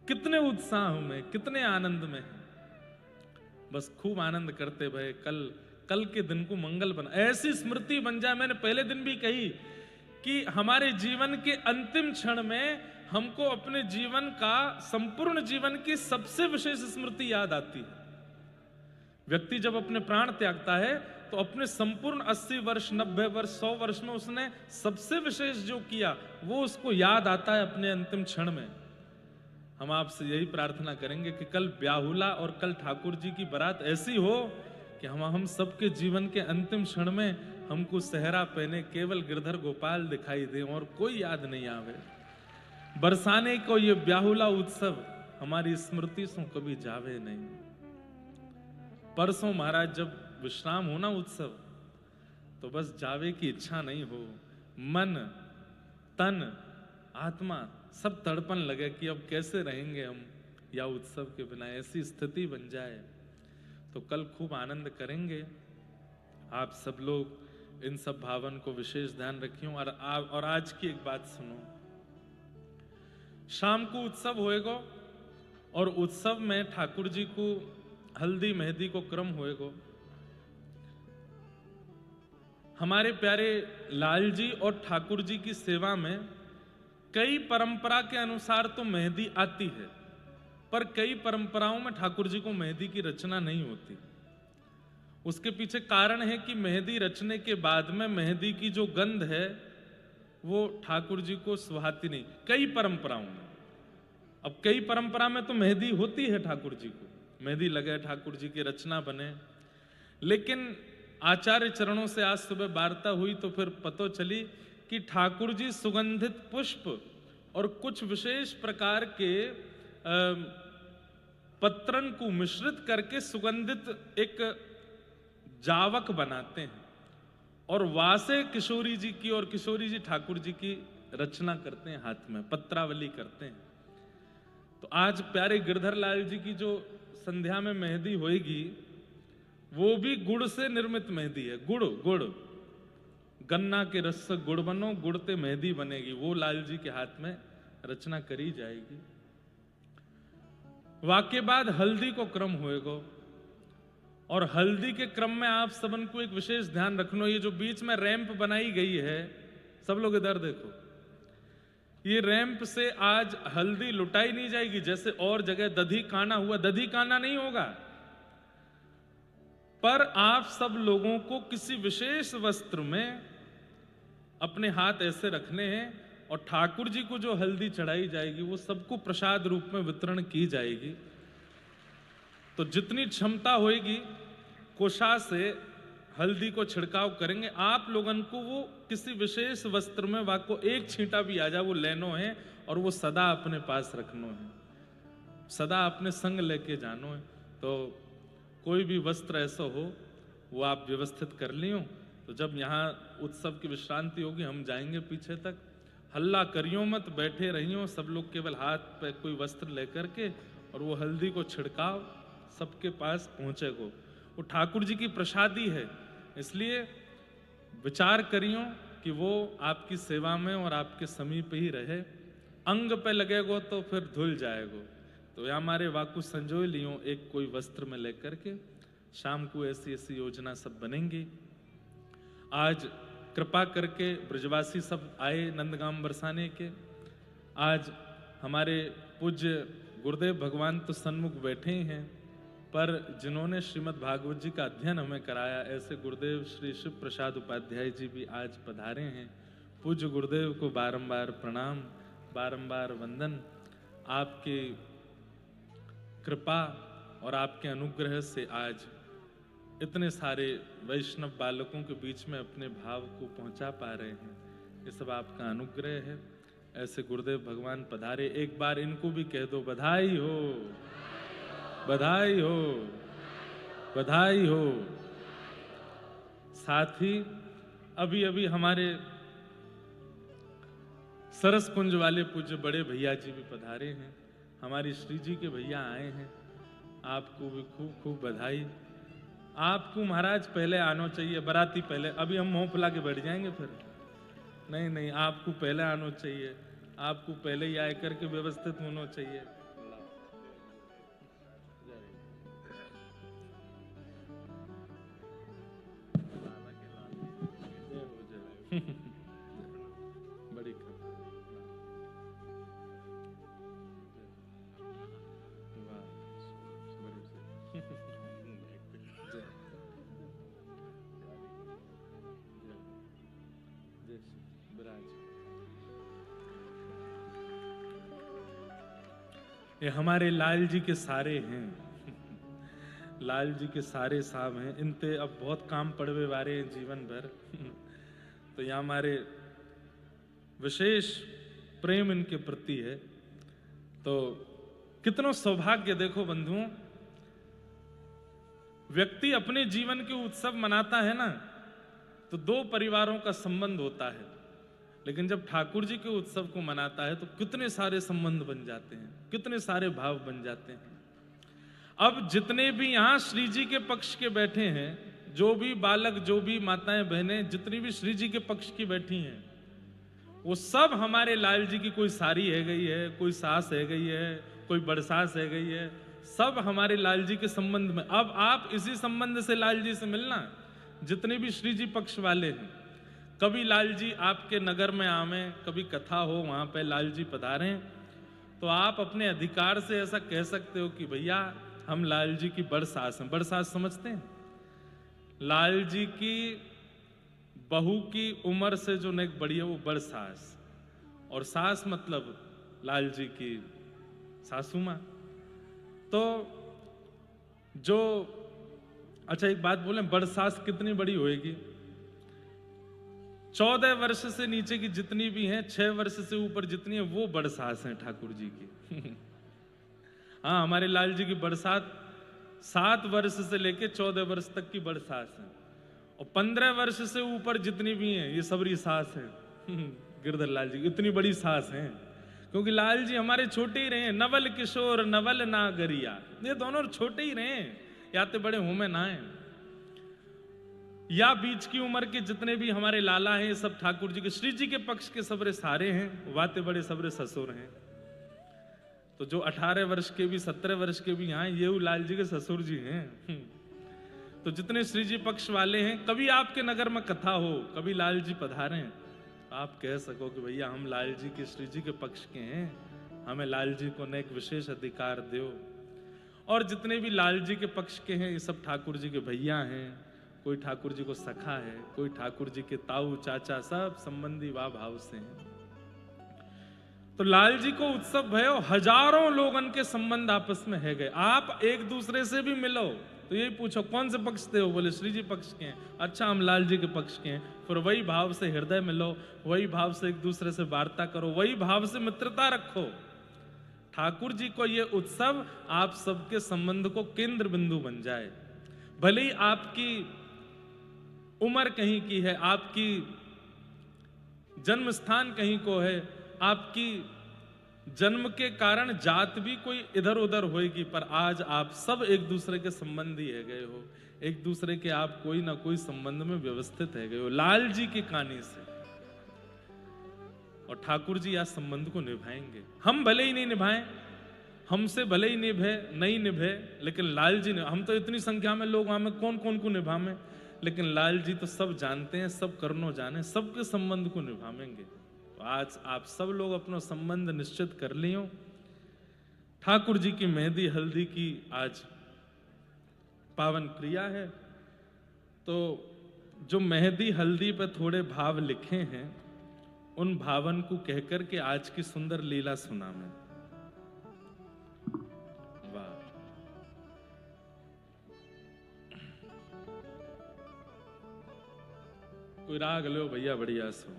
कितने उत्साह में, कितने आनंद में। बस खूब आनंद करते भय कल के दिन को मंगल बना, ऐसी स्मृति बन जाए। मैंने पहले दिन भी कही कि हमारे जीवन के अंतिम क्षण में हमको अपने जीवन का, संपूर्ण जीवन की सबसे विशेष स्मृति याद आती है। व्यक्ति जब अपने प्राण त्यागता है तो अपने संपूर्ण 80 वर्ष, 90 वर्ष, 100 वर्ष में उसने सबसे विशेष जो किया वो उसको याद आता है अपने अंतिम क्षण में। हम आपसे यही प्रार्थना करेंगे कि कल ब्याहुला और कल ठाकुर जी की बारात ऐसी हो कि हम सबके जीवन के अंतिम क्षण में हमको सेहरा पहने केवल गिरधर गोपाल दिखाई दे और कोई याद नहीं आवे। बरसाने को ये ब्याहुला उत्सव हमारी स्मृति से कभी जावे नहीं। परसों महाराज जब विश्राम होना उत्सव, तो बस जावे की इच्छा नहीं हो, मन तन आत्मा सब तड़पन लगे कि अब कैसे रहेंगे हम या उत्सव के बिना, ऐसी स्थिति बन जाए। तो कल खूब आनंद करेंगे। आप सब लोग इन सब भावन को विशेष ध्यान रखियो। और आज की एक बात सुनो, शाम को उत्सव होएगा और उत्सव में ठाकुर जी को हल्दी मेहंदी को क्रम होएगा। हमारे प्यारे लाल जी और ठाकुर जी की सेवा में कई परंपरा के अनुसार तो मेहंदी आती है, पर कई परंपराओं में ठाकुर जी को मेहंदी की रचना नहीं होती। उसके पीछे कारण है कि मेहंदी रचने के बाद में मेहंदी की जो गंध है वो ठाकुर जी को सुहाती नहीं, कई परंपराओं में। अब कई परंपरा में तो मेहंदी होती है ठाकुर जी को, मेहंदी लगे, ठाकुर जी की रचना बने, लेकिन आचार्य चरणों से आज सुबह वार्ता हुई तो फिर पता चली कि ठाकुर जी सुगंधित पुष्प और कुछ विशेष प्रकार के पत्रन को मिश्रित करके सुगंधित एक जावक बनाते हैं और वासे किशोरी जी की और किशोरी जी ठाकुर जी की रचना करते हैं, हाथ में पत्रावली करते हैं। तो आज प्यारे गिरधर लाल जी की जो संध्या में मेहंदी होएगी वो भी गुड़ से निर्मित मेहंदी है। गुड़ गन्ना के रस से गुड़ बनो, गुड़ ते मेहंदी बनेगी, वो लाल जी के हाथ में रचना करी जाएगी। वाके बाद हल्दी को क्रम होएगा और हल्दी के क्रम में आप सबन को एक विशेष ध्यान रखना, ये जो बीच में रैंप बनाई गई है, सब लोग इधर देखो, ये रैंप से आज हल्दी लुटाई नहीं जाएगी जैसे और जगह दधी काना हुआ, दधी काना नहीं होगा। पर आप सब लोगों को किसी विशेष वस्त्र में अपने हाथ ऐसे रखने हैं और ठाकुर जी को जो हल्दी चढ़ाई जाएगी वो सबको प्रसाद रूप में वितरण की जाएगी। तो जितनी क्षमता होएगी कोशा से हल्दी को छिड़काव करेंगे। आप लोगन को वो किसी विशेष वस्त्र में वाको एक छींटा भी आ जाए वो लेनो है और वो सदा अपने पास रखनो है, सदा अपने संग लेके जानो है। तो कोई भी वस्त्र ऐसा हो वो आप व्यवस्थित कर लियो। तो जब यहाँ उत्सव की विश्रांति होगी हम जाएंगे पीछे तक, हल्ला करियो मत, बैठे रहियो सब लोग, केवल हाथ पे कोई वस्त्र लेकर के और वो हल्दी को छिड़काव सबके पास पहुंचेगो। वो ठाकुर जी की प्रसादी है, इसलिए विचार करियो कि वो आपकी सेवा में और आपके समीप ही रहे। अंग पे लगेगो तो फिर धुल जाएगो। तो हमारे वाकु संजोए लियो एक कोई वस्त्र में लेकर के, शाम को ऐसी ऐसी योजना सब बनेंगी। आज कृपा करके ब्रजवासी सब आए नंदगाम बरसाने के। आज हमारे पूज्य गुरुदेव भगवान तो सन्मुख बैठे ही हैं, पर जिन्होंने श्रीमद् भागवत जी का अध्ययन हमें कराया, ऐसे गुरुदेव श्री शिव प्रसाद उपाध्याय जी भी आज पधारे हैं। पूज्य गुरुदेव को बारंबार प्रणाम, बारंबार वंदन। आपकी कृपा और आपके अनुग्रह से आज इतने सारे वैष्णव बालकों के बीच में अपने भाव को पहुंचा पा रहे हैं, ये सब आपका अनुग्रह है। ऐसे गुरुदेव भगवान पधारे, एक बार इनको भी कह दो बधाई हो, बधाई हो, बधाई हो। साथ ही अभी अभी हमारे सरस कुंज वाले पूज्य बड़े भैया जी भी पधारे हैं, हमारी श्री जी के भैया आए हैं, आपको भी खूब खूब बधाई। आपको महाराज पहले आना चाहिए, बराती पहले, अभी हम मुंह फुला के बैठ जाएंगे फिर, नहीं नहीं, आपको पहले आना चाहिए, आपको पहले ही आए करके व्यवस्थित होना चाहिए। बड़ी कृपा। वाह, बड़ी से। जय जय श्री विराज। ये हमारे लाल जी के सारे हैं, लाल जी के सारे साहब हैं। इनते अब बहुत काम पड़वे वारे हैं जीवन भर। तो यहाँ हमारे विशेष प्रेम इनके प्रति है। तो कितना सौभाग्य, देखो बंधुओं, व्यक्ति अपने जीवन के उत्सव मनाता है ना, तो दो परिवारों का संबंध होता है, लेकिन जब ठाकुर जी के उत्सव को मनाता है तो कितने सारे संबंध बन जाते हैं, कितने सारे भाव बन जाते हैं। अब जितने भी यहाँ श्री जी के पक्ष के बैठे हैं, जो भी बालक, जो भी माताएं बहनें, जितनी भी श्री जी के पक्ष की बैठी हैं, वो सब हमारे लाल जी की कोई सारी है गई है, कोई सास है गई है, कोई बड़सास है गई है, सब हमारे लाल जी के संबंध में। अब आप इसी संबंध से लाल जी से मिलना, जितने भी श्री जी पक्ष वाले हैं। कभी लाल जी आपके नगर में आवे, कभी कथा हो वहां पे लाल जी पधारें, तो आप अपने अधिकार से ऐसा कह सकते हो कि भैया हम लाल जी की बड़ सास हैं। बड़ सास समझते हैं? लाल जी की बहू की उम्र से जो नेक बड़ी है वो बड़ सास, और सास मतलब लाल जी की सासू माँ। तो जो, अच्छा एक बात बोले, बड़ सास कितनी बड़ी होएगी? 14 वर्ष से नीचे की जितनी भी हैं, 6 वर्ष से ऊपर जितनी है, वो बड़ सास हैं ठाकुर जी की। हाँ, हमारे लाल जी की बरसात 7 वर्ष से लेके 14 वर्ष तक की बड़ सास है, और 15 वर्ष से ऊपर जितनी भी हैं ये सबरी सास है। गिरधर लाल जी इतनी बड़ी सास हैं, क्योंकि लाल जी हमारे छोटे ही रहे। नवल किशोर नवल नागरिया, ये दोनों छोटे ही रहे, या तो बड़े होमे ना है, या बीच की उम्र के जितने भी हमारे लाला हैं, सब ठाकुर जी के, श्री जी के पक्ष के सबरे सारे हैं, वाते बड़े सबरे ससुर हैं। तो जो 18 वर्ष के भी, 17 वर्ष के भी यहाँ, ये लाल जी के ससुर जी हैं। तो जितने श्री जी पक्ष वाले हैं, कभी आपके नगर में कथा हो, कभी लाल जी पधारें, आप कह सको कि भैया हम लाल जी के, श्री जी के पक्ष के हैं, हमें लाल जी को न एक विशेष अधिकार दो। और जितने भी लाल जी के पक्ष के हैं, ये सब ठाकुर जी के भैया हैं, कोई ठाकुर जी को सखा है, कोई ठाकुर जी के ताऊ चाचा, सब संबंधी वाह भाव से हैं। तो लाल जी को उत्सव भयो, हजारों लोगन के संबंध आपस में है गए। आप एक दूसरे से भी मिलो तो यही पूछो कौन से पक्ष से हो, बोले श्री जी पक्ष के हैं, अच्छा हम लाल जी के पक्ष के हैं। फिर वही भाव से हृदय मिलो, वही भाव से एक दूसरे से वार्ता करो, वही भाव से मित्रता रखो। ठाकुर जी को ये उत्सव आप सबके संबंध को केंद्र बिंदु बन जाए। भले ही आपकी उम्र कहीं की है, आपकी जन्म स्थान कहीं को है, आपकी जन्म के कारण जात भी कोई इधर उधर होएगी, पर आज आप सब एक दूसरे के संबंधी है गए हो, एक दूसरे के आप कोई ना कोई संबंध में व्यवस्थित है गए हो लाल जी की कहानी से। और ठाकुर जी आज संबंध को निभाएंगे। हम भले ही नहीं निभाएं, हमसे भले ही नहीं निभे, लेकिन लाल जी ने, हम तो इतनी संख्या में लोग हमें कौन कौन को निभावे, लेकिन लाल जी तो सब जानते हैं, सब करनो जाने, सबके संबंध को निभाएंगे। तो आज आप सब लोग अपना संबंध निश्चित कर लियो। ठाकुर जी की मेहंदी हल्दी की आज पावन क्रिया है। तो जो मेहंदी हल्दी पर थोड़े भाव लिखे हैं, उन भावन को कहकर के आज की सुंदर लीला सुना मैं। वाह, कोई राग लो भैया, बढ़िया सो।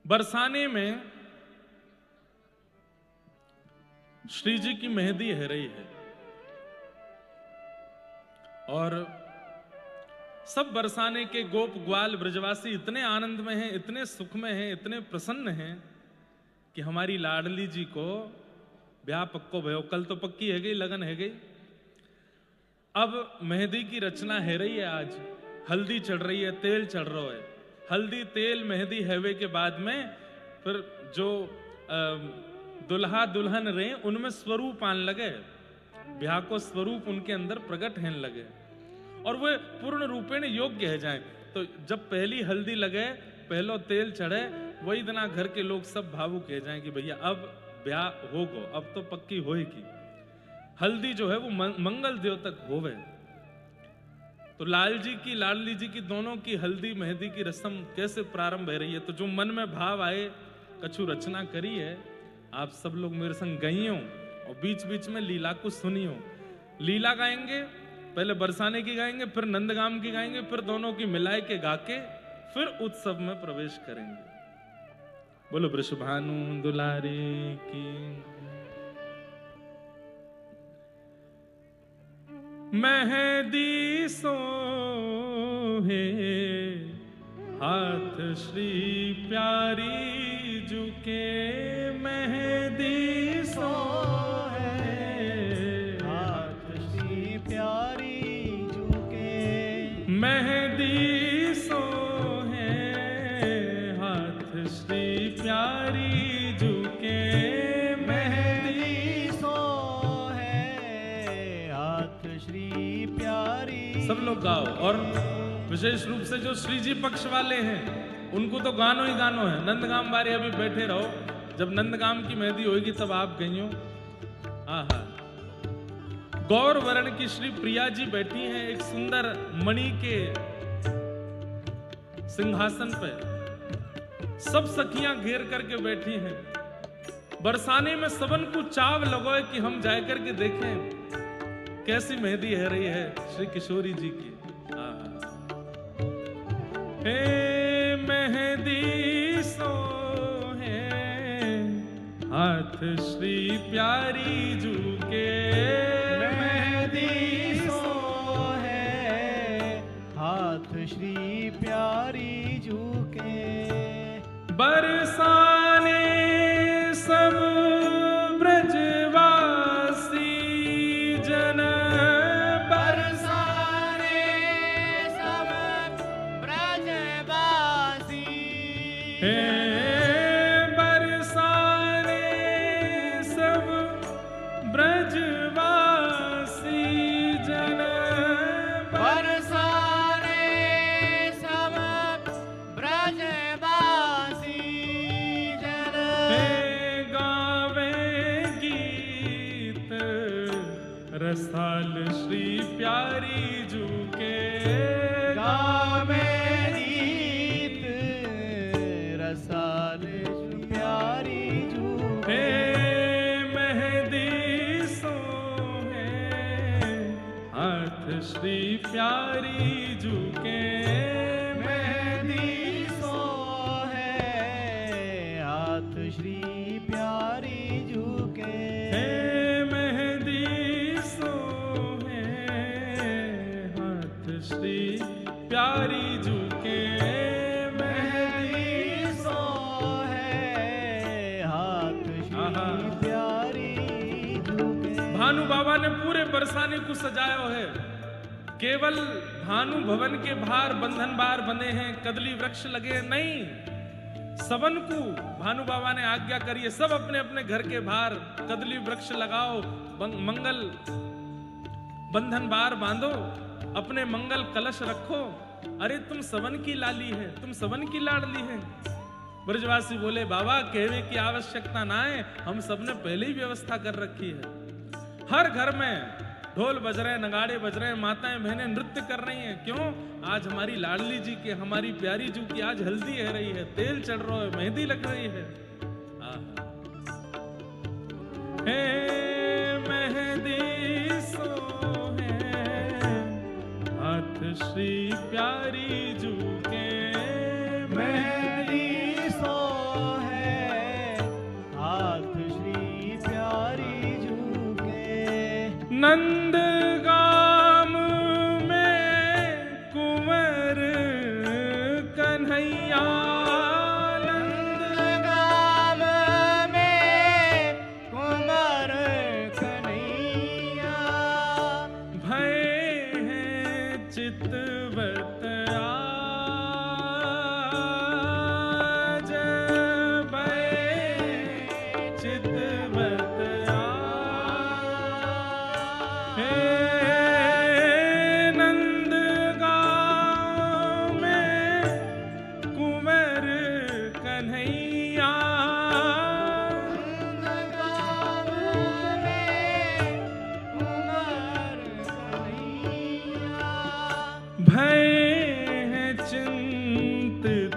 बरसाने में श्री जी की मेहंदी है रही है, और सब बरसाने के गोप ग्वाल ब्रजवासी इतने आनंद में हैं, इतने सुख में हैं, इतने प्रसन्न हैं कि हमारी लाडली जी को ब्याह पक्को भयो। कल तो पक्की है गई, लगन है गई, अब मेहंदी की रचना है रही है। आज हल्दी चढ़ रही है, तेल चढ़ रहा है। हल्दी तेल मेहंदी हैवे के बाद में फिर जो दुल्हा दुल्हन रहे उनमें स्वरूप आने लगे, ब्याह को स्वरूप उनके अंदर प्रकट होने लगे। और वे पूर्ण रूपेण योग्य है जाए। तो जब पहली हल्दी लगे, पहलो तेल चढ़े, वही दिना घर के लोग सब भावुक है जाए कि भैया अब ब्याह होगो, अब तो पक्की होएगी। हल्दी जो है वो मंगल देव तक होवे। तो लाल जी की लाडली जी की दोनों की हल्दी मेहंदी की रस्म कैसे प्रारंभ हो रही है, तो जो मन में भाव आए कछु रचना करी है। आप सब लोग मेरे संग गइयो और बीच बीच में लीला को सुनियो। लीला गाएंगे, पहले बरसाने की गाएंगे, फिर नंदगाम की गाएंगे, फिर दोनों की मिलाए के गा के फिर उत्सव में प्रवेश करेंगे। बोलो वृषभानु दुलारी की। मेहंदी सोहे हाथ श्री प्यारी जुके, मेहंदी सोहे हाथ श्री प्यारी जुके, मेहंदी सोहे हाथ श्री प्यारी जुके, मेहंदी सोहे हाथ श्री प्यारी। सब लोग गाओ। और विशेष रूप से जो श्री जी पक्ष वाले हैं उनको तो गानो ही गानो है। नंदगाम वाले अभी बैठे रहो, जब नंदगाम की मेहंदी होगी तब आप गइयो। आहा, गौर वर्ण की श्री प्रिया जी बैठी हैं एक सुंदर मणि के सिंहासन पे, सब सखियां घेर करके बैठी हैं। बरसाने में सबन को चाव लगोए कि हम जाए करके देखें कैसी मेहंदी है रही है श्री किशोरी जी की। हे मेहंदी सोहे हाथ श्री प्यारी जुके, मेहंदी सोहे हाथ श्री प्यारी जुके, बरसाने सब ब्रजवासी जन, बरसाने सब ब्रजवासी, हे बरसाने सब ब्रजवासी जन, बरसाने सब ब्रजवासी जन, हे गावे गीत रसाल श्री प्यारी जुके, गावे गीत रसाल प्यारी जुके, हे मेहंदी सोहे हाथ श्री प्यारी जुके, मेहंदी सोहे हाथ श्री प्यारी जुके, हे मेहंदी सोहे हाथ श्री प्यारी जुके, मेहंदी सोहे हाथ आहा। श्री प्यारी जुके। भानु बाबा ने पूरे बरसाने को सजायो है। केवल भानु भवन के बाहर बंधन बार बंधे हैं, कदली वृक्ष लगे नहीं। सबन को भानु बाबा ने आज्ञा करी है, सब अपने अपने घर के बाहर कदली वृक्ष लगाओ, मंगल बंधन बार बांधो, अपने मंगल कलश रखो। अरे तुम सबन की लाली है, तुम सबन की लाडली है। ब्रजवासी बोले बाबा कहने की आवश्यकता ना है, हम सबने पहले ही व्यवस्था कर रखी है। हर घर में ढोल बज रहे हैं, नगाड़े बज रहे हैं, माताएं बहनें नृत्य कर रही हैं। क्यों? आज हमारी लाडली जी की, हमारी प्यारी जी की आज हल्दी है रही है, तेल चढ़ रहा है, मेहंदी लग रही है। हे मेहंदी सोहे हाथ श्री प्यारी जुके, मेहंदी सोहे हाथ श्री प्यारी जुके, नंदगाम में कुंवर कन्हैया, नंदगाम में कुंवर कन्हैया, भय हैं चितवत आज, भय चितवत आज, भय है चिंतित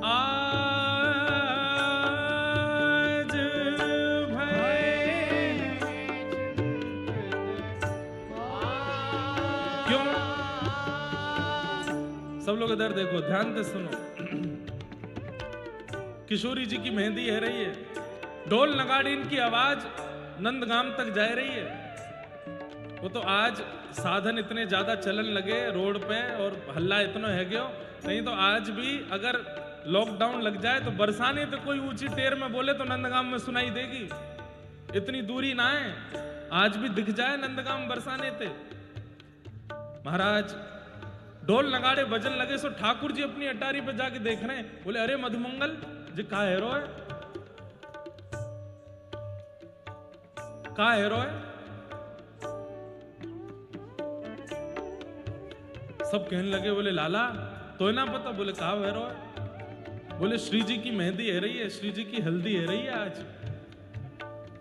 आज, भय क्यों? सब लोग इधर देखो, ध्यान से सुनो। किशोरी जी की मेहंदी है रही है, ढोल नगाड़ीन की आवाज नंदगाम तक जा रही है। वो तो आज साधन इतने ज्यादा चलन लगे रोड पे और हल्ला इतना है गयो, नहीं तो आज भी अगर लॉकडाउन लग जाए तो बरसाने तो कोई ऊंची टेर में बोले तो नंदगाम में सुनाई देगी। इतनी दूरी ना है, आज भी दिख जाए नंदगाम बरसाने थे। महाराज ढोल नगाड़े बजन लगे, सो ठाकुर जी अपनी अटारी पे जाके देख रहे हैं, बोले अरे मधुमंगल जी का हेरो है, का हेरो है? सब कहने लगे, बोले लाला तो ना पता, बोले कहा हेरो है? बोले श्री जी की मेहंदी है रही है, श्री जी की हल्दी है रही है आज।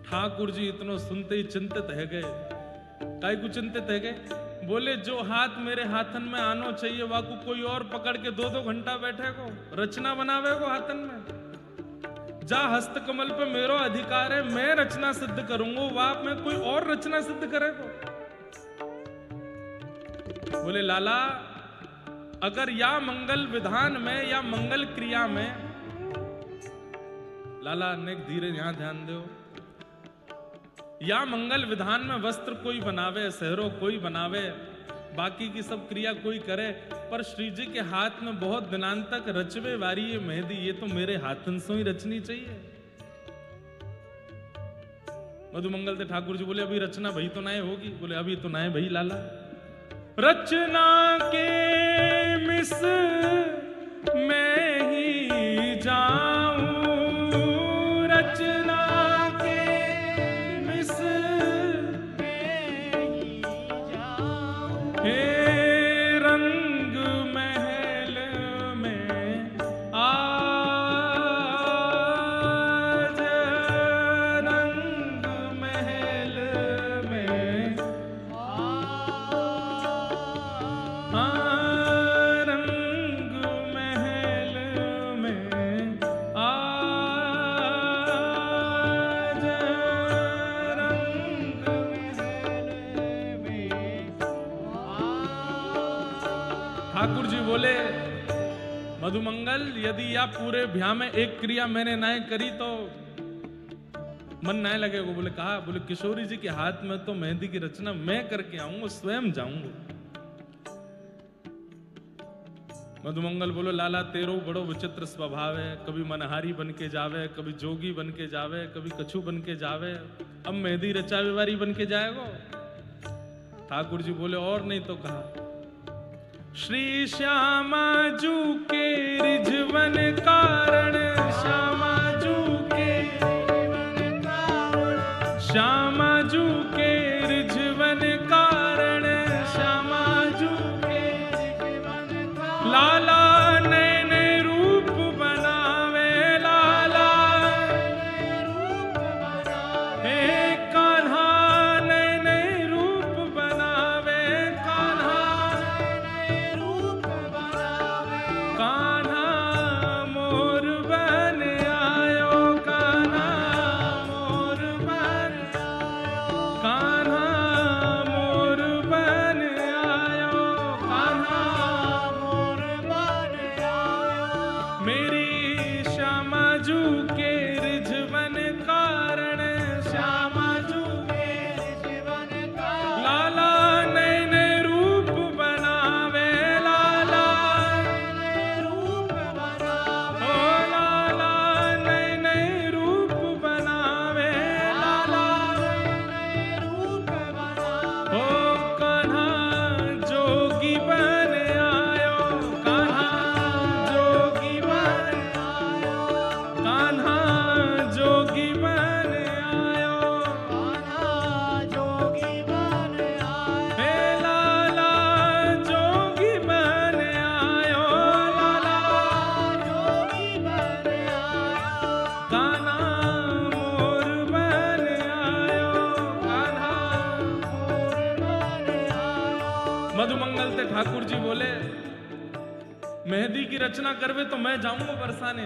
ठाकुर जी इतना सुनते ही चिंतित है गए। काहे को चिंतित है गए? बोले जो हाथ मेरे हाथन में आनो चाहिए वाकू कोई और पकड़ के 2-2 घंटा बैठे को रचना बनावे को हाथन में। जा हस्त कमल पे मेरो अधिकार है, मैं रचना सिद्ध करूंगा, वाप में कोई और रचना सिद्ध करेगा। बोले लाला अगर या मंगल विधान में या मंगल क्रिया में, लाला ने धीरे यहां ध्यान दो, या मंगल विधान में वस्त्र कोई बनावे, सहरो कोई बनावे, बाकी की सब क्रिया कोई करे, पर श्री जी के हाथ में बहुत दिनांत तक रचवे वारी ये मेहंदी, ये तो मेरे हाथन से ही रचनी चाहिए। मधुमंगल थे ठाकुर जी बोले अभी रचना भई तो ना होगी? बोले अभी तो ना भई लाला, रचना के मिस मैं ही जाऊं, रचना के मिस मैं ही जाऊं, हे रंग महल में आज, रंग महल में रंग महल में आज, रंग महल में। ठाकुर जी बोले मधुमंगल यदि या पूरे ब्याह में एक क्रिया मैंने ना करी तो मन ना लगेगा। बोले कहा? बोले किशोरी जी के हाथ में तो मेहंदी की रचना मैं करके आऊंगा, स्वयं जाऊंगा। मधुमंगल बोलो लाला तेरो बड़ो विचित्र स्वभाव है, कभी मनहारी बन के जावे, कभी जोगी बन के जावे, कभी कछु बन के जावे, अब मेहंदी रचावे वारी बन के जाएगो। ठाकुर जी बोले और नहीं तो कहा, श्री श्यामा जू के रिझवन कारण, श्यामा जू के रिझवन कारण, श्यामा जू के रिझवन कारण, श्यामा जू के रिझवन कारण, लाला नए नए रूप बनावे, लाला नए रूप बनावे, हे कान्हा नए नए रूप बनावे, कान्हा नए रूप बनावे, कान्हा मोर बन ठाकुर जी बोले मेहंदी की रचना करवे तो मैं जाऊंगा बरसाने।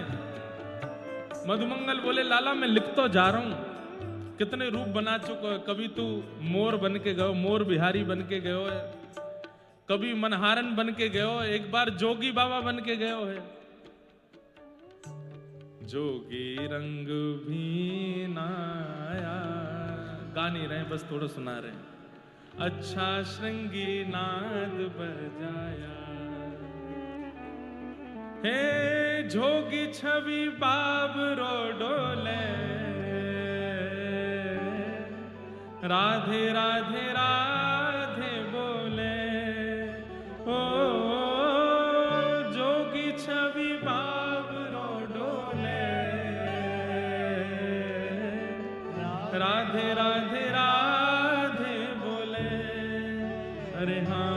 मधुमंगल बोले लाला मैं लिख तो जा रहा हूं, कितने रूप बना चुका है, कभी तू मोर बन के गयो, मोर बिहारी बन के गयो है, कभी मनहारन बन के गयो, एक बार जोगी बाबा बन के गयो है। जोगी रंग भी नाया, गा नहीं रहे बस थोड़ा सुना रहे। अच्छा श्रृंगी नाद बजाया, हे जोगी छवि बाबरो डोले, राधे राधे राधे बोले। ओ जोगी छवि बाबरो डोले, राधे राधे राधे बोले। अरे हाँ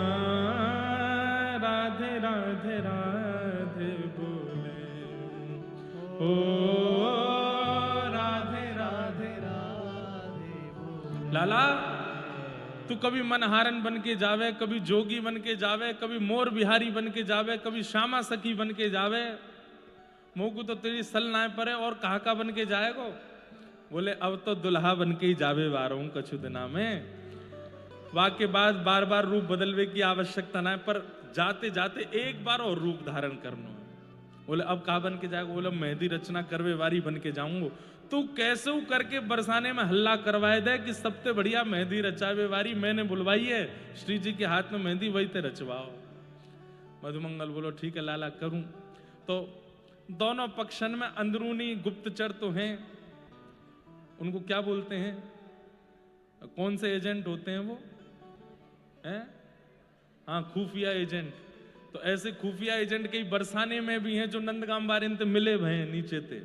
राधे राधे राधे बोले, ओ राधे राधे राधे बोले। लाला तू कभी मनहारन बन के जावे, कभी जोगी बन के जावे, कभी मोर बिहारी बन के जावे, कभी श्यामा सखी बन के जावे, मोकू तो तेरी सल ना परे और कहा का बन के जाएगो। बोले अब तो दुल्हा बन के ही जावे वारों कछु दिना में, वाके बाद बार बार रूप बदलवे की आवश्यकता ना है, पर जाते जाते एक बार और रूप धारण करना है। बोले अब कहा बन के जाएगा। बोले मेहंदी रचना करवे वारी बन के जाऊंगा। तू कैसे करके बरसाने में हल्ला करवाए दे कि सबसे बढ़िया मेहंदी रचावे वारी मैंने बुलवाई है, श्री जी के हाथ में मेहंदी वही ते रचवाओ। मधुमंगल बोलो ठीक है लाला करूं। तो दोनों पक्षन में अंदरूनी गुप्तचर तो हैं, उनको क्या बोलते हैं, कौन से एजेंट होते हैं वो हैं? हाँ खुफिया एजेंट। तो ऐसे खुफिया एजेंट कई बरसाने में भी हैं जो नंदगाम बारिन ते मिले भय नीचे थे।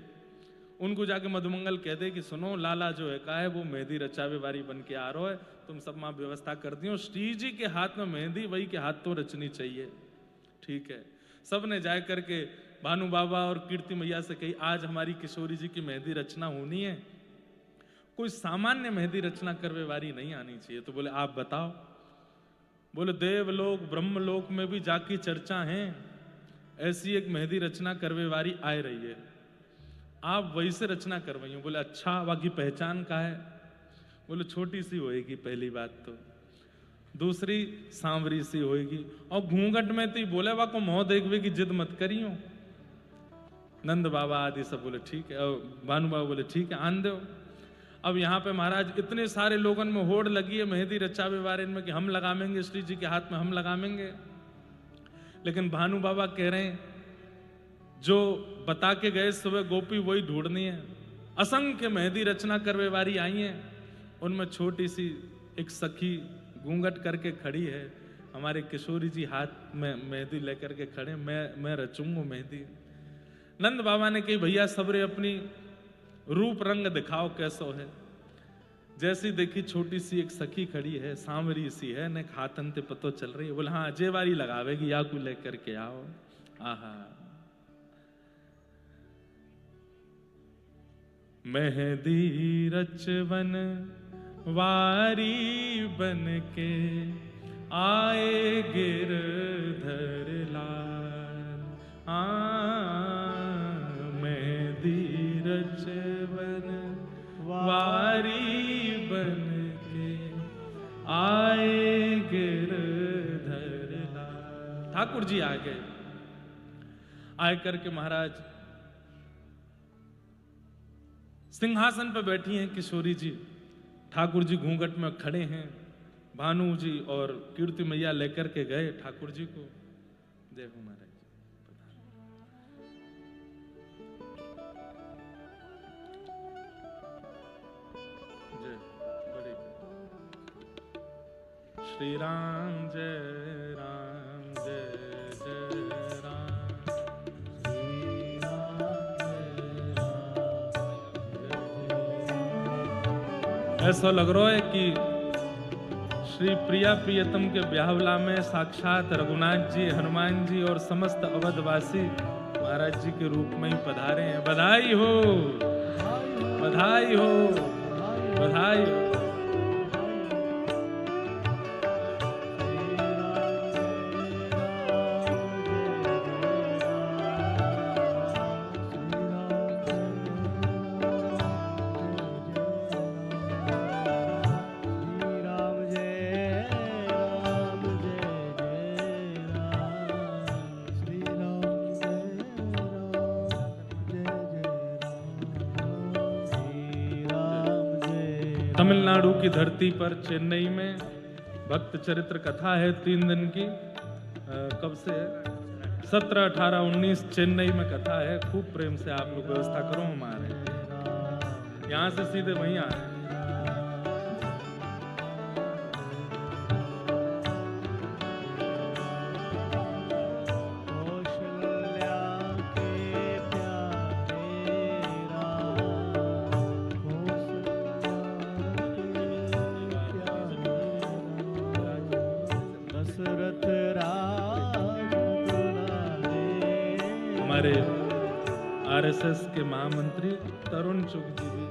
उनको जाके मधुमंगल कह दे कि सुनो लाला जो है का है वो मेहंदी रचावे वारी बन के आ रहा है, तुम सब मां व्यवस्था कर दियो, श्री जी के हाथ में मेहंदी वही के हाथ तो रचनी चाहिए। ठीक है, सब ने जाए करके भानु बाबा और कीर्ति मैया से कही आज हमारी किशोरी जी की मेहंदी रचना होनी है, कोई सामान्य मेहंदी रचना करवे वारी नहीं आनी चाहिए। तो बोले आप बताओ। बोले देवलोक ब्रह्मलोक में भी जाकी चर्चा है, ऐसी एक मेहंदी रचना करवे वारी आ रही है, आप वही से रचना करवाइयो। बोले अच्छा बाकी पहचान का है। बोले छोटी सी होएगी पहली बात तो, दूसरी सांवरी सी होएगी, और घूंघट में तो बोले वा को मोह देखवे की जिद मत करियो। नंद बाबा आदि सब बोले ठीक है, भानु बाबा बोले ठीक है आन दो। अब यहाँ पे महाराज इतने सारे लोगों में होड़ लगी है मेहंदी रचावे वारे में कि हम लगावेंगे, श्री जी के हाथ में हम लगावेंगे। लेकिन भानु बाबा कह रहे हैं जो बता के गए सुबह गोपी वही ढूंढनी है। असंख्य मेहंदी रचना करवे वारी आई है, उनमें छोटी सी एक सखी घूंघट करके खड़ी है, हमारे किशोरी जी हाथ में मेहंदी लेकर के खड़े, मैं रचूंगा मेहंदी। नंद बाबा ने कही भैया सबरे अपनी रूप रंग दिखाओ कैसो है। जैसी देखी छोटी सी एक सखी खड़ी है, सांवरी सी है, ने हाथन ते पतो चल रही है। बोले हाँ अजय वारी लगावेगी, या को लेकर के आओ। आहा मेहंदी रचवन वारी बन के आए गिरधर लाल। मेहंदी रचवन वारी बन के आए गिरधर लाल। ठाकुर जी आ गए, आए करके महाराज सिंहासन पर बैठी हैं किशोरी जी, ठाकुर जी घूंघट में खड़े हैं। भानु जी और कीर्ति मैया लेकर के गए ठाकुर जी को। देखो महाराज जय बड़े श्री राम जय राम जय जय राम। ऐसा लग रहा है कि श्री प्रिया प्रियतम के ब्याहवला में साक्षात रघुनाथ जी, हनुमान जी और समस्त अवधवासी महाराज जी के रूप में ही पधारे हैं। बधाई हो, बधाई हो, बधाई हो। तमिलनाडु की धरती पर चेन्नई में भक्त चरित्र कथा है 3 दिन की। कब से है? 17, 18, 19 चेन्नई में कथा है। खूब प्रेम से आप लोग व्यवस्था करो, हम आ रहे हैं। यहाँ से सीधे वहीं आ रहे हैं। हमारे आरएसएस के महामंत्री तरुण चुग जी भी,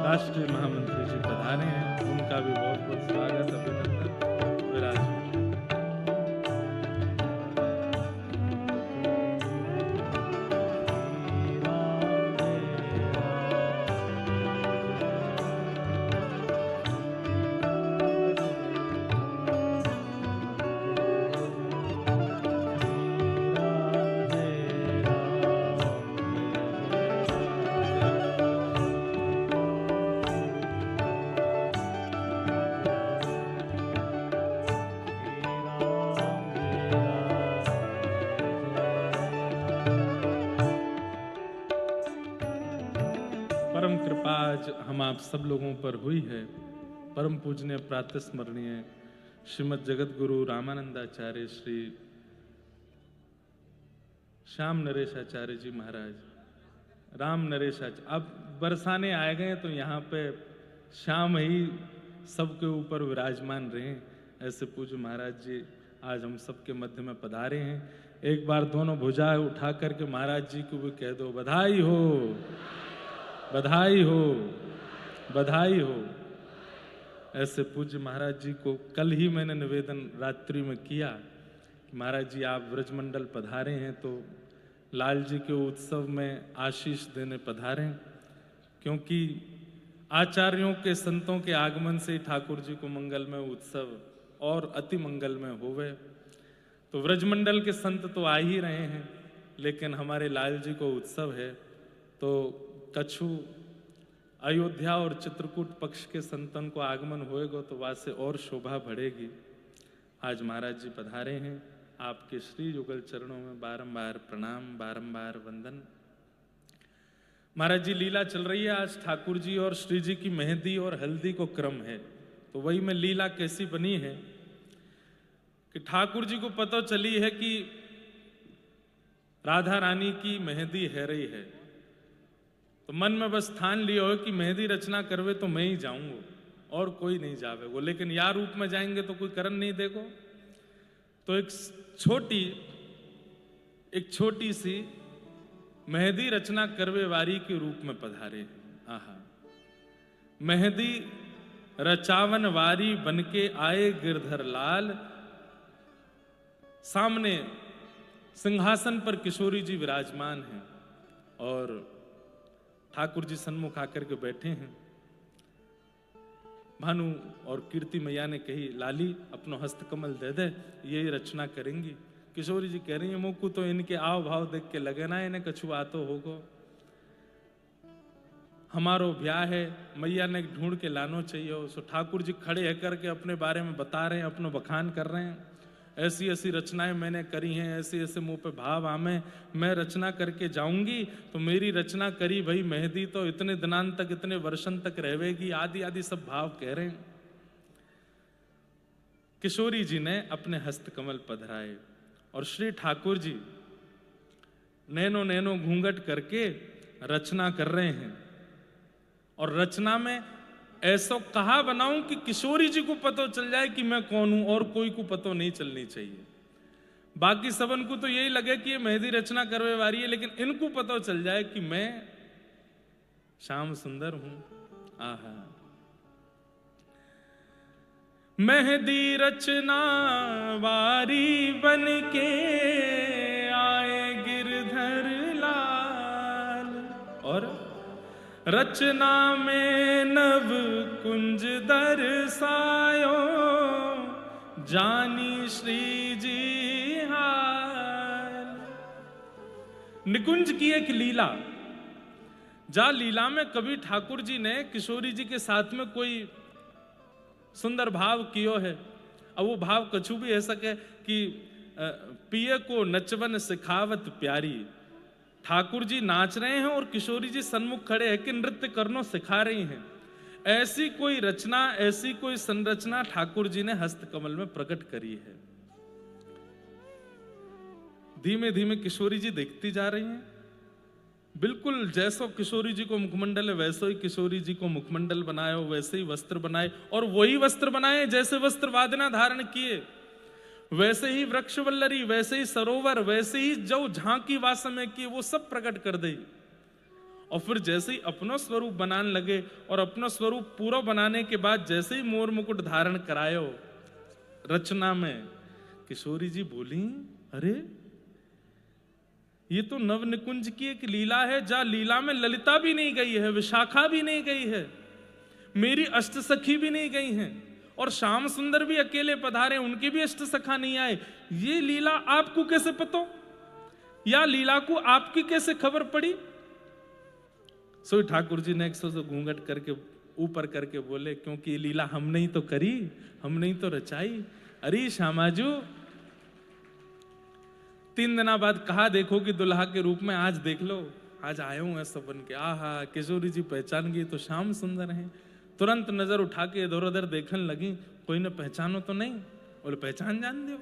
राष्ट्रीय महामंत्री जी पधारे हैं। उनका भी बहुत बहुत स्वागत, अभिनंदन। विराज परम कृपा आज हम आप सब लोगों पर हुई है। परम पूजनीय प्रातः स्मरणीय श्रीमद जगत गुरु रामानंदाचार्य श्री श्याम नरेश आचार्य जी महाराज, राम नरेश आचार्य। अब बरसाने आए गए तो यहाँ पे श्याम ही सबके ऊपर विराजमान रहे। ऐसे पूज्य महाराज जी आज हम सबके मध्य में पधारे हैं। एक बार दोनों भुजाएं उठा करके महाराज जी को भी कह दो, बधाई हो, बधाई हो, बधाई हो। ऐसे पूज्य महाराज जी को कल ही मैंने निवेदन रात्रि में किया कि महाराज जी आप ब्रजमंडल पधारे हैं तो लाल जी के उत्सव में आशीष देने पधारें, क्योंकि आचार्यों के संतों के आगमन से ही ठाकुर जी को मंगलमय उत्सव और अति मंगलमय होवे। तो ब्रजमंडल के संत तो आ ही रहे हैं, लेकिन हमारे लाल जी को उत्सव है तो कछु अयोध्या और चित्रकूट पक्ष के संतन को आगमन होएगा तो वहाँ से और शोभा बढ़ेगी। आज महाराज जी पधारे हैं, आपके श्री युगल चरणों में बारंबार प्रणाम, बारंबार वंदन। महाराज जी लीला चल रही है। आज ठाकुर जी और श्री जी की मेहंदी और हल्दी को क्रम है, तो वही में लीला कैसी बनी है कि ठाकुर जी को पता चली है कि राधा रानी की मेहंदी है रही है, तो मन में बस ठान लिया हो कि मेहंदी रचना करवे तो मैं ही जाऊंगा और कोई नहीं जावेगो, लेकिन यार रूप में जाएंगे तो कोई करन नहीं देगो। तो एक छोटी सी मेहंदी रचना करवे वारी के रूप में पधारे। आहा, मेहंदी रचावन वारी बनके आए गिरधर लाल। सामने सिंहासन पर किशोरी जी विराजमान हैं और ठाकुर जी सन्मुख आकर के बैठे हैं। भानु और कीर्ति मैया ने कही, लाली अपनो हस्तकमल दे दे, यही रचना करेंगी। किशोरी जी कह रही है, मुझको तो इनके आव भाव देख के लगे ना इन्हें कछु आतो होगो। हमारो ब्याह है, मैया ने ढूंढ के लानो चाहिए। सो ठाकुर जी खड़े है करके अपने बारे में बता रहे हैं, अपनो बखान कर रहे हैं। ऐसी ऐसी रचनाएं मैंने करी हैं, ऐसे ऐसे मुंह पे भाव आमे, मैं रचना करके जाऊंगी तो मेरी रचना करी भाई मेहंदी तो इतने दिनांत तक, इतने वर्षन तक रहेगी, आदि आदि सब भाव कह रहे हैं। किशोरी जी ने अपने हस्तकमल पधराए और श्री ठाकुर जी नैनो नैनो घूंघट करके रचना कर रहे हैं। और रचना में ऐसा कहा बनाऊं कि किशोरी जी को पता चल जाए कि मैं कौन हूं और कोई को पता नहीं चलनी चाहिए। बाकी सबन को तो यही लगे कि ये मेहंदी रचना करवे वारी है, लेकिन इनको पता चल जाए कि मैं श्याम सुंदर हूं। आहा, मेहंदी रचना वारी बन के आए गिरधर लाल और रचना में नव कुंज दर्शायो जानी श्री जी हाल। निकुंज की एक लीला जा लीला में कभी ठाकुर जी ने किशोरी जी के साथ में कोई सुंदर भाव कियो है। अब वो भाव कछु भी ऐसा के कि पिए को नचवन सिखावत प्यारी। ठाकुर जी नाच रहे हैं और किशोरी जी सन्मुख खड़े हैं कि नृत्य करनो सिखा रही हैं। ऐसी कोई रचना, ऐसी कोई संरचना ठाकुर जी ने हस्तकमल में प्रकट करी है। धीमे धीमे किशोरी जी देखती जा रही हैं। बिल्कुल जैसो किशोरी जी को मुखमंडल है वैसो ही किशोरी जी को मुखमंडल बनायो, वैसे ही वस्त्र बनाए, और वही वस्त्र बनाए जैसे वस्त्र वादना धारण किए, वैसे ही वृक्ष वल्लरी, वैसे ही सरोवर, वैसे ही जो झांकी वासम में किए वो सब प्रकट कर दे। और फिर जैसे ही अपनो स्वरूप बनाने लगे और अपना स्वरूप पूरा बनाने के बाद जैसे ही मोर मुकुट धारण करायो रचना में, किशोरी जी बोली, अरे ये तो नव निकुंज की एक लीला है, जहां लीला में ललिता भी नहीं गई है, विशाखा भी नहीं गई है, मेरी अष्ट सखी भी नहीं गई हैं, और श्याम सुंदर भी अकेले पधारे, उनके भी अष्ट सखा नहीं आए। ये लीला आपको कैसे पता, या लीला को आपकी कैसे खबर पड़ी? सो ठाकुर जी ने एक सौ घूंघट करके ऊपर करके बोले, क्योंकि ये लीला हमने ही तो करी, हमने ही तो रचाई। अरे श्यामाजू, 3 दिना बाद कहा देखोगी दुल्हा के रूप में, आज देख लो, आज आए हूं ऐसा बन के। आहा, किशोरी जी पहचान गई तो श्याम सुंदर हैं। तुरंत नजर उठा के इधर उधर देखने लगी, कोई ने पहचानो तो नहीं? बोले पहचान जान दो,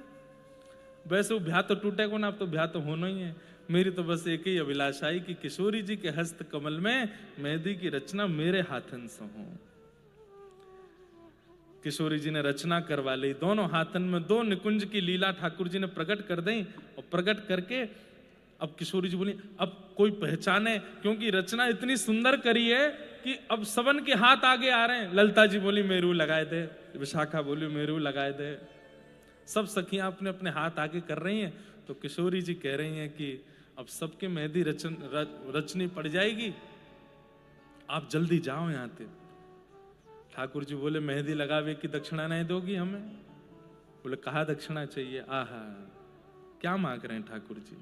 वैसे वो ब्याह तो टूटे को ना, अब तो ब्याह तो होना ही है। मेरी तो बस एक ही अभिलाषा है कि किशोरी जी के हस्त कमल में मेहंदी की रचना मेरे हाथन से हो। किशोरी जी ने रचना करवा ली, दोनों हाथन में 2 निकुंज की लीला ठाकुर जी ने प्रकट कर दी। और प्रकट करके अब किशोरी जी बोली, अब कोई पहचाने, क्योंकि रचना इतनी सुंदर करी है कि अब सबन के हाथ आगे आ रहे हैं। ललिता जी बोली मेरू लगाए दे, विशाखा बोली मेरू लगाए दे, सब सखियां अपने अपने हाथ आगे कर रही हैं। तो किशोरी जी कह रही हैं कि अब सबके मेहंदी रचनी पड़ जाएगी, आप जल्दी जाओ यहां से। ठाकुर जी बोले मेहंदी लगावे की दक्षिणा नहीं दोगी हमें? बोले कहा दक्षिणा चाहिए? आहा, क्या मांग रहे हैं ठाकुर जी?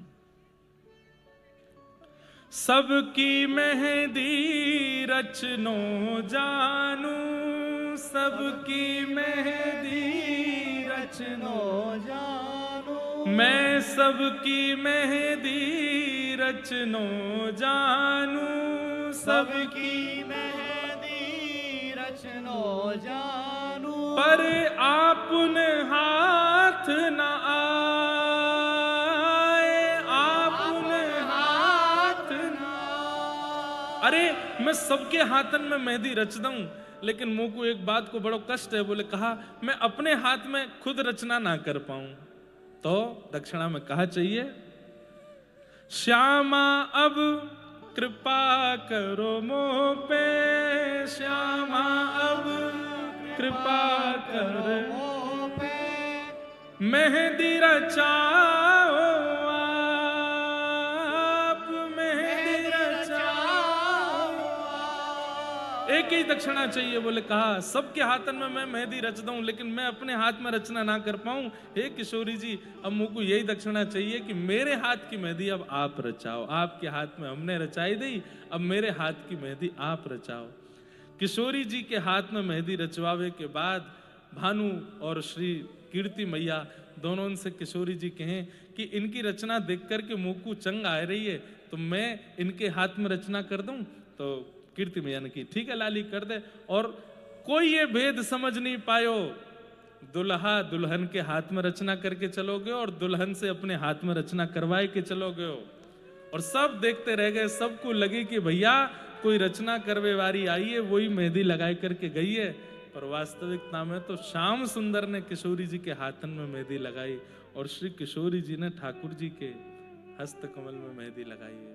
सबकी मेहंदी रचनो जानू, सबकी मेहंदी रचनो जानू, मैं सबकी मेहंदी रचनो जानू, सबकी मेहंदी रचनो जानू, पर आपन हाथ न आए, आपन हाथ न। अरे मैं सबके हाथन में मेहंदी रच दूं, लेकिन मुंह को एक बात को बड़ो कष्ट है। बोले कहा मैं अपने हाथ में खुद रचना ना कर पाऊं, तो दक्षिणा में कहा चाहिए, श्यामा अब कृपा करो मोह पे, श्यामा अब कृपा करो मोह पे, मेहंदी रचाओ आप, मेहंदी रचाओ। एक ही दक्षिणा चाहिए। बोले कहा सबके हाथन में मैं मेहंदी रच दूं, लेकिन मैं अपने हाथ में रचना ना कर पाऊं। हे किशोरी जी, अब मुझको यही दक्षिणा चाहिए कि मेरे हाथ की मेहंदी अब आप रचाओ। आपके हाथ में हमने रचाई दी, अब मेरे हाथ की मेहंदी आप रचाओ। किशोरी जी के हाथ में मेहंदी रचवावे के बाद भानु और श्री कीर्ति मैया दोनों उनसे किशोरी जी कहें कि इनकी रचना देख करके मुंह को चंग आ रही है, तो मैं इनके हाथ में रचना कर दूं? तो कीर्ति मैया ने की ठीक है लाली कर दे। और कोई ये भेद समझ नहीं पायो, दुल्हा दुल्हन के हाथ में रचना करके चलोगे और दुल्हन से अपने हाथ में रचना करवाए के चलोगे, और सब देखते रह गए। सबको लगे कि भैया कोई रचना करवे वारी आई है, वही मेहंदी लगाए करके गई है। पर वास्तविकता में तो श्याम सुंदर ने किशोरी जी के हाथन में मेहंदी लगाई, और श्री किशोरी जी ने ठाकुर जी के हस्त कमल में मेहंदी लगाई है।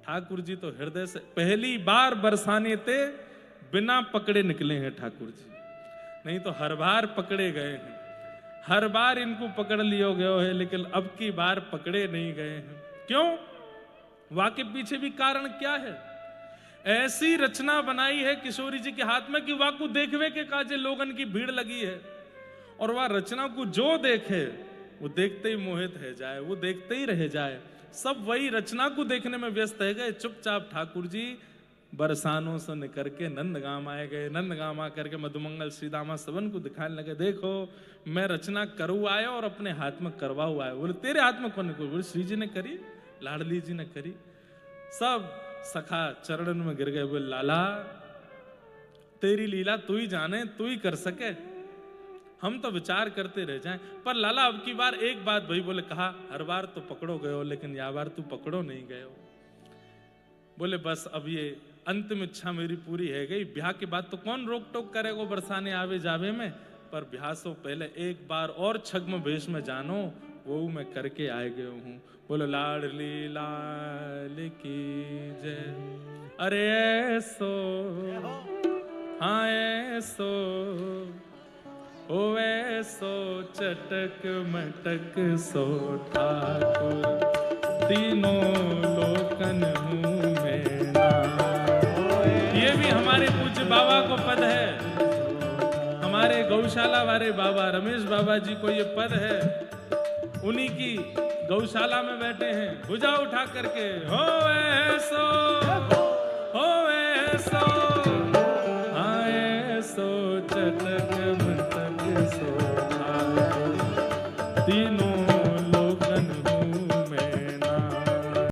ठाकुर जी तो हृदय से पहली बार बरसाने थे बिना पकड़े निकले हैं ठाकुर जी, नहीं तो हर बार पकड़े गए हैं, हर बार इनको पकड़ लियो गयो है, लेकिन अब की बार पकड़े नहीं गए हैं। क्यों? वाके पीछे भी कारण क्या है? ऐसी रचना बनाई है किशोरी जी के हाथ में कि वाकू देखवे के काजे लोगन की भीड़ लगी है, और वह रचना को जो देखे वो देखते ही मोहित है जाए, वो देखते ही रह जाए। सब वही रचना को देखने में व्यस्त है गए। चुपचाप ठाकुर जी बरसानों से निकर के नंदगाम आए गए। नंदगाम आकर के मधुमंगल श्रीदामा सबन को दिखाने लगे, देखो मैं रचना करू आया और अपने हाथ में करवाऊ आया। बोले तेरे हाथ में कौन कोई? बोले श्री जी ने करी, लाडली जी ने करी। सब सखा चरणन में गिर गए। बोले लाला तेरी लीला तू ही जाने, तू ही कर सके, हम तो विचार करते रह जाएं। पर लाला अब की बार एक बात भाई, बोले कहा हर बार तो पकड़ो गए हो, लेकिन यह बार तू पकड़ो नहीं गए हो। बोले बस अब ये अंतिम इच्छा मेरी पूरी है गई, ब्याह के बाद तो कौन रोक टोक करेगा बरसाने आवे जावे में, पर ब्याह से पहले एक बार और छग्म भेष में जानो, वो मैं करके आए गए हूँ। बोलो लाडली लाल की जय। अरे ऐसो हाँ ऐसो ओ ऐसो चटक मटक सो ठाकुर, तीनों लोकन मुँह में नाम। ये भी हमारे पूज्य बाबा को पद है, हमारे गौशाला वाले बाबा रमेश बाबा जी को ये पद है। उन्हीं की गौशाला में बैठे हैं, भुजा उठा करके हो ऐसो हाँ ऐसो चटक मटक सो ठाकुर, तीनों